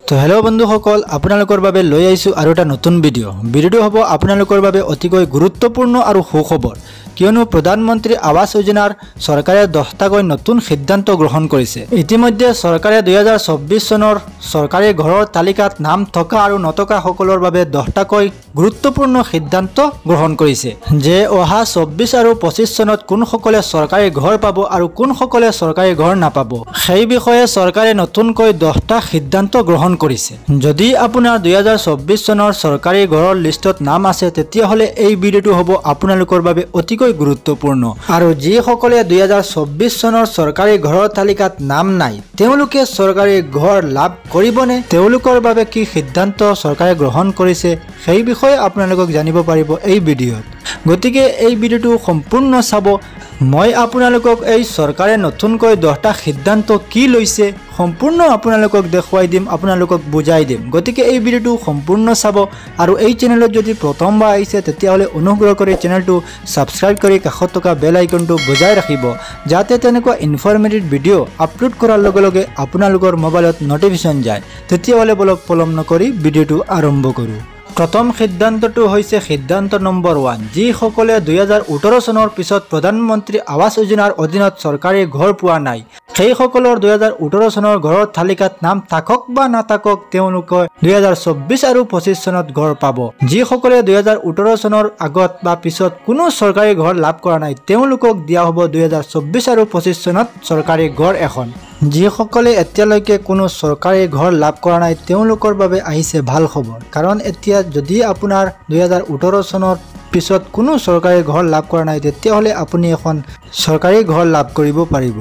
তো হেল্ল' বন্ধুসকল, আপোনালোকৰ বাবে লৈ আহিছোঁ আৰু এটা নতুন ভিডিঅ' হ'ব আপোনালোকৰ বাবে অতিকৈ গুৰুত্বপূৰ্ণ আৰু সুখবৰ, কিয়নো প্ৰধানমন্ত্ৰী আৱাস যোজনাৰ চৰকাৰে 10টাকৈ নতুন সিদ্ধান্ত গ্ৰহণ কৰিছে। ইতিমধ্যে চৰকাৰে 2024 চনৰ চৰকাৰী ঘৰৰ তালিকাত নাম থকা আৰু নথকা সকলৰ বাবে 10টাকৈ গুৰুত্বপূৰ্ণ সিদ্ধান্ত গ্ৰহণ কৰিছে, যে অহা 24 আৰু 25 চনত কোনসকলে চৰকাৰী ঘৰ পাব আৰু কোনসকলে চৰকাৰী ঘৰ নাপাব, সেই বিষয়ে চৰকাৰে নতুনকৈ 10টা সিদ্ধান্ত গ্ৰহণ কৰিছে। যদি আপোনাৰ 2024 চনৰ চৰকাৰী ঘৰৰ লিষ্টত নাম আছে, তেতিয়াহ'লে এই ভিডিঅ'টো হ'ব আপোনালোকৰ বাবে অতিকৈ গুৰুত্বপূৰ্ণ। আৰু যিসকলে 2024 চনৰ চৰকাৰী ঘৰৰ তালিকাত নাম নাই, তেওঁলোকে চৰকাৰী ঘৰ লাভ কৰিবনে, তেওঁলোকৰ বাবে কি সিদ্ধান্ত চৰকাৰে গ্ৰহণ কৰিছে, সেই বিষয়ে আপোনালোকক জানিব পাৰিব এই ভিডিঅ'ত। গতিকে এই ভিডিঅ'টো সম্পূৰ্ণ চাব। মই আপোনালোকক এই চৰকাৰে নতুনকৈ 10টা সিদ্ধান্ত কি লৈছে সম্পূৰ্ণ আপোনালোকক দেখুৱাই দিম, আপোনালোকক বুজাই দিম। গতিকে এই ভিডিঅ'টো সম্পূৰ্ণ চাব। আৰু এই চেনেলত যদি প্ৰথমবাৰ আহিছে, তেতিয়াহ'লে অনুগ্ৰহ কৰি চেনেলটো ছাবস্ক্ৰাইব কৰি কাষত থকা বেল আইকনটো বজাই ৰাখিব, যাতে তেনেকুৱা ইনফৰ্মেটিভ ভিডিঅ' আপলোড কৰাৰ লগে লগে আপোনালোকৰ মোবাইলত নটিফিকেশ্যন যায়। তেতিয়াহ'লে বলক পলম নকৰি ভিডিঅ'টো আৰম্ভ কৰোঁ। প্ৰথম সিদ্ধান্তটো হৈছে সিদ্ধান্ত নম্বৰ 1, যিসকলে 2018 চনৰ পিছত প্ৰধানমন্ত্ৰী আৱাস যোজনাৰ অধীনত চৰকাৰী ঘৰ পোৱা নাই, সেইসকলৰ 2018 চনৰ ঘৰৰ তালিকাত নাম থাকক বা নাথাকক, তেওঁলোকে 2024 আৰু 25 চনত ঘৰ পাব। যিসকলে 2018 চনৰ আগত বা পিছত কোনো চৰকাৰী ঘৰ লাভ কৰা নাই, তেওঁলোকক দিয়া হ'ব 2024 আৰু 25 চনত চৰকাৰী ঘৰ এখন। যিসকলে এতিয়ালৈকে কোনো চৰকাৰী ঘৰ লাভ কৰা নাই, তেওঁলোকৰ বাবে আহিছে ভাল খবৰ, কাৰণ এতিয়া যদি আপোনাৰ 2018 চনৰ পিছত কোনো চৰকাৰী ঘৰ লাভ কৰা নাই, তেতিয়াহ'লে আপুনি এখন চৰকাৰী ঘৰ লাভ কৰিব পাৰিব।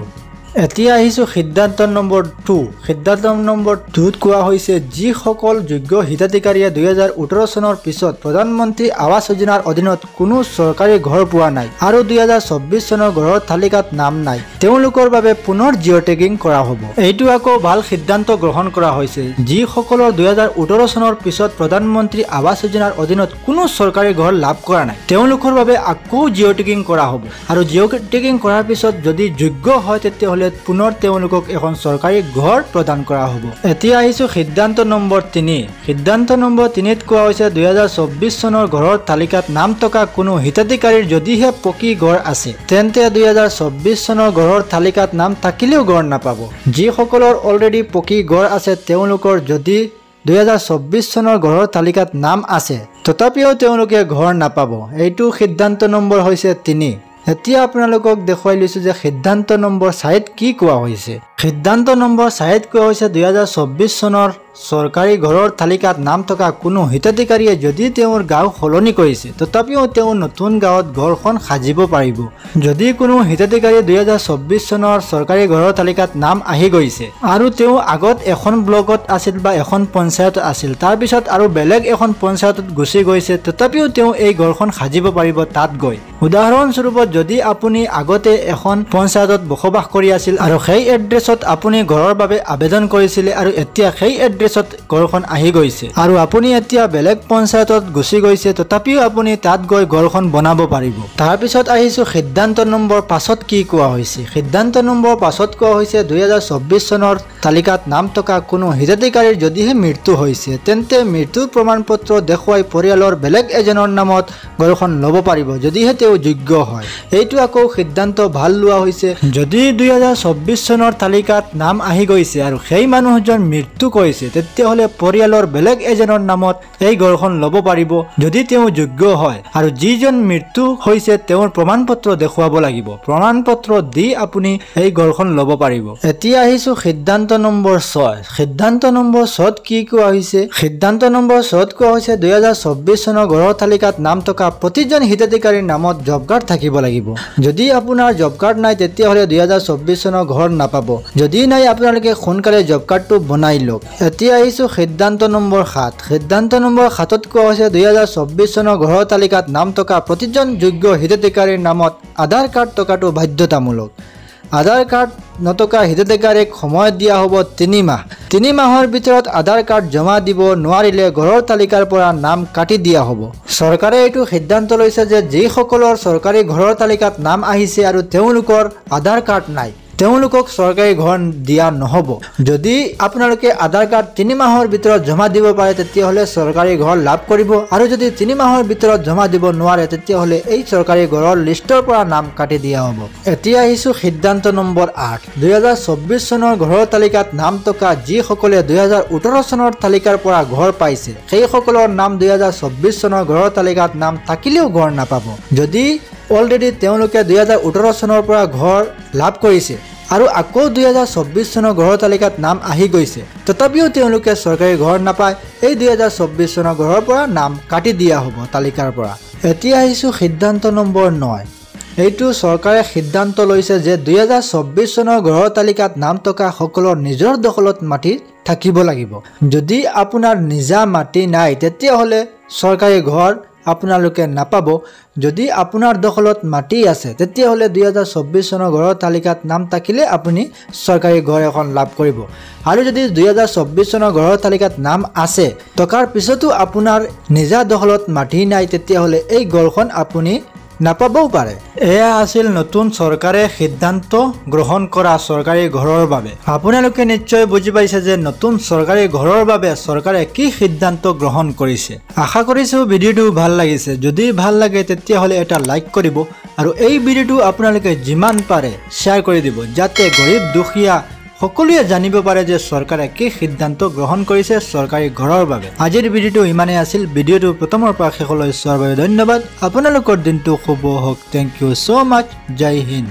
এতিয়া আহিছোঁ সিদ্ধান্ত নম্বৰ 2। সিদ্ধান্ত নম্বৰ 2ত কোৱা হৈছে, যিসকল যোগ্য হিতাধিকাৰীয়ে 2018 চনৰ পিছত প্ৰধানমন্ত্ৰী আৱাস যোজনাৰ অধীনত কোনো চৰকাৰী ঘৰ পোৱা নাই আৰু 2024 চনৰ ঘৰৰ তালিকাত নাম নাই, তেওঁলোকৰ বাবে পুনৰ জিঅ' টেগিং কৰা হ'ব। এইটো আকৌ ভাল সিদ্ধান্ত গ্ৰহণ কৰা হৈছে। যিসকলৰ 2018 চনৰ পিছত প্ৰধানমন্ত্ৰী আৱাস যোজনাৰ অধীনত কোনো চৰকাৰী ঘৰ লাভ কৰা নাই, তেওঁলোকৰ বাবে আকৌ জিঅ' টেগিং কৰা হ'ব। আৰু জিঅ' টেগিং কৰাৰ পিছত যদি যোগ্য হয়, তেতিয়াহ'লে পুনৰ তেওঁলোকক এখন চৰকাৰী ঘৰ প্ৰদান কৰা হ'ব। এতিয়া আহিছোঁ সিদ্ধান্ত নম্বৰ 3। সিদ্ধান্ত নম্বৰ 3ত কোৱা হৈছে, 2024 চনৰ ঘৰৰ তালিকাত নাম থকা কোনো হিতাধিকাৰীৰ যদিহে পকী ঘৰ আছে, তেন্তে 2024 চনৰ ঘৰৰ তালিকাত নাম থাকিলেও ঘৰ নাপাব। যিসকলৰ অলৰেডি পকী ঘৰ আছে, তেওঁলোকৰ যদি 2024 চনৰ ঘৰৰ তালিকাত নাম আছে, তথাপিও তেওঁলোকে ঘৰ নাপাব। এইটো সিদ্ধান্ত নম্বৰ হৈছে 3। এতিয়া আপোনালোকক দেখুৱাই লৈছোঁ যে সিদ্ধান্ত নম্বৰ 4ত কি কোৱা হৈছে। সিদ্ধান্ত নম্বৰ 4ত কোৱা হৈছে, 2024 চনৰ চৰকাৰী ঘৰৰ তালিকাত নাম থকা কোনো হিতাধিকাৰীয়ে যদি তেওঁৰ গাঁও সলনি কৰিছে, তথাপিও তেওঁ নতুন গাঁৱত ঘৰখন সাজিব পাৰিব। যদি কোনো হিতাধিকাৰীয়ে 2024 চনৰ চৰকাৰী ঘৰৰ তালিকাত নাম আহি গৈছে আৰু তেওঁ আগত এখন ব্লকত আছিল বা এখন পঞ্চায়ত আছিল, তাৰপিছত আৰু বেলেগ এখন পঞ্চায়তত গুচি গৈছে, তথাপিও তেওঁ এই ঘৰখন সাজিব পাৰিব তাত গৈ। উদাহৰণস্বৰূপত, যদি আপুনি আগতে এখন পঞ্চায়তত বসবাস কৰি আছিল আৰু সেই এড্ৰেছত আপুনি ঘৰৰ বাবে আবেদন কৰিছিলে আৰু এতিয়া সেই এড্ৰেছত ঘৰখন আহি গৈছে আৰু আপুনি এতিয়া বেলেগ পঞ্চায়তত গুচি গৈছে, তথাপিও আপুনি তাত গৈ ঘৰখন বনাব পাৰিব। তাৰপিছত আহিছোঁ সিদ্ধান্ত নম্বৰ 5ত কি কোৱা হৈছে। সিদ্ধান্ত নম্বৰ 5ত কোৱা হৈছে, 2024 চনৰ তালিকাত নাম থকা কোনো হিতাধিকাৰীৰ যদিহে মৃত্যু হৈছে, তেন্তে মৃত্যুৰ প্ৰমাণ পত্ৰ দেখুৱাই পৰিয়ালৰ বেলেগ এজনৰ নামত ঘৰখন ল'ব পাৰিব, যদিহে তেওঁ যোগ্য হয়। এইটো আকৌ সিদ্ধান্ত ভাল লোৱা হৈছে। যদি 2024 চনৰ তালিকাত নাম আহি গৈছে আৰু সেই মানুহজন মৃত্যু কৰিছে, তেতিয়াহ'লে পৰিয়ালৰ বেলেগ এজনৰ নামত এই ঘৰখন ল'ব পাৰিব, যদি তেওঁ যোগ্য হয়। আৰু যিজন মৃত্যু হৈছে, তেওঁৰ প্ৰমাণ পত্ৰ দেখুৱাব লাগিব। প্ৰমাণ পত্ৰ দি আপুনি এই ঘৰখন ল'ব পাৰিব। এতিয়া আহিছোঁ সিদ্ধান্ত নম্বৰ 6। সিদ্ধান্ত নম্বৰ 6ত কি কোৱা হৈছে। সিদ্ধান্ত নম্বৰ 6ত কোৱা হৈছে, 2024 চনৰ ঘৰৰ তালিকাত নাম থকা প্ৰতিজন হিতাধিকাৰীৰ নামত জব কাৰ্ড থাকিব লাগিব। যদি আপোনাৰ জব কাৰ্ড নাই, তেতিয়াহ'লে 2024 চনৰ ঘৰ নাপাব। যদি নাই, আপোনালোকে সোনকালে জব কাৰ্ডটো বনাই লওক। এতিয়া আহিছোঁ সিদ্ধান্ত নম্বৰ 7। সিদ্ধান্ত নম্বৰ 7ত কোৱা হৈছে, 2024 চনৰ ঘৰৰ তালিকাত নাম থকা প্ৰতিজন যোগ্য হিতাধিকাৰীৰ নামত আধাৰ কাৰ্ড থকাটো বাধ্যতামূলক। আধাৰ কাৰ্ড নথকা হিতাধিকাৰীক সময় দিয়া হ'ব 3 মাহ। 3 মাহৰ ভিতৰত আধাৰ কাৰ্ড জমা দিব নোৱাৰিলে ঘৰৰ তালিকাৰ পৰা নাম কাটি দিয়া হ'ব। চৰকাৰে এইটো সিদ্ধান্ত লৈছে যে যিসকলৰ চৰকাৰী ঘৰৰ তালিকাত নাম আহিছে আৰু তেওঁলোকৰ আধাৰ কাৰ্ড নাই, তেওঁলোকক চৰকাৰী ঘৰ দিয়া নহ'ব। যদি আপোনালোকে আধাৰ কাৰ্ড 3 মাহৰ ভিতৰত জমা দিব পাৰে তেতিয়াহ'লে চৰকাৰী ঘৰ লাভ কৰিব, আৰু যদি 3 মাহৰ ভিতৰত জমা দিব নোৱাৰে তেতিয়াহ'লে এই চৰকাৰী ঘৰৰ লিষ্টৰ পৰা নাম কাটি দিয়া হ'ব। এতিয়া আহিছোঁ সিদ্ধান্ত নম্বৰ 8। 2024 চনৰ ঘৰৰ তালিকাত নাম থকা যিসকলে 2018 চনৰ তালিকাৰ পৰা ঘৰ পাইছে সেইসকলৰ নাম 2024 চনৰ ঘৰৰ তালিকাত নাম থাকিলেও ঘৰ নাপাব। যদি অলৰেডি তেওঁলোকে 2018 চনৰ পৰা ঘৰ লাভ কৰিছে আৰু আকৌ 2024 চনৰ ঘৰৰ তালিকাত নাম আহি গৈছে তথাপিও তেওঁলোকে চৰকাৰী ঘৰ নাপায়, এই 2024 চনৰ ঘৰৰ পৰা নাম কাটি দিয়া হ'ব তালিকাৰ পৰা। এতিয়া আহিছোঁ সিদ্ধান্ত নম্বৰ 9। এইটো চৰকাৰে সিদ্ধান্ত লৈছে যে 2024 চনৰ ঘৰৰ তালিকাত নাম থকা সকলৰ নিজৰ দখলত মাটি থাকিব লাগিব। যদি আপোনাৰ নিজা মাটি নাই তেতিয়াহ'লে চৰকাৰী ঘৰ আপোনালোকে নাপাব। যদি আপোনাৰ দখলত মাটি আছে তেতিয়াহ'লে 2024 চনৰ ঘৰৰ তালিকাত নাম থাকিলে আপুনি চৰকাৰী ঘৰ এখন লাভ কৰিব, আৰু যদি 2024 চনৰ ঘৰৰ তালিকাত নাম আছে টকাৰ পিছতো আপোনাৰ নিজা দখলত মাটি নাই তেতিয়াহ'লে এই ঘৰখন আপুনি নাপাবও পাৰে। এয়া আছিল নতুন চৰকাৰে সিদ্ধান্ত গ্ৰহণ কৰা চৰকাৰী ঘৰৰ বাবে। আপোনালোকে নিশ্চয় বুজি পাইছে যে নতুন চৰকাৰী ঘৰৰ বাবে চৰকাৰে কি সিদ্ধান্ত গ্ৰহণ কৰিছে। আশা কৰিছোঁ ভিডিঅ'টো ভাল লাগিছে। যদি ভাল লাগে তেতিয়াহ'লে এটা লাইক কৰিব, আৰু এই ভিডিঅ'টো আপোনালোকে যিমান পাৰে শ্বেয়াৰ কৰি দিব, যাতে গৰীব দুখীয়া সকলোৱে জানিব পাৰে যে চৰকাৰে কি সিদ্ধান্ত গ্ৰহণ কৰিছে চৰকাৰী ঘৰৰ বাবে। আজিৰ ভিডিঅ'টো ইমানেই আছিল। ভিডিঅ'টো প্ৰথমৰ পৰা শেষলৈ চোৱাৰ বাবে ধন্যবাদ। আপোনালোকৰ দিনটো শুভ হওক। Thank you so' much. জয় হিন্দ।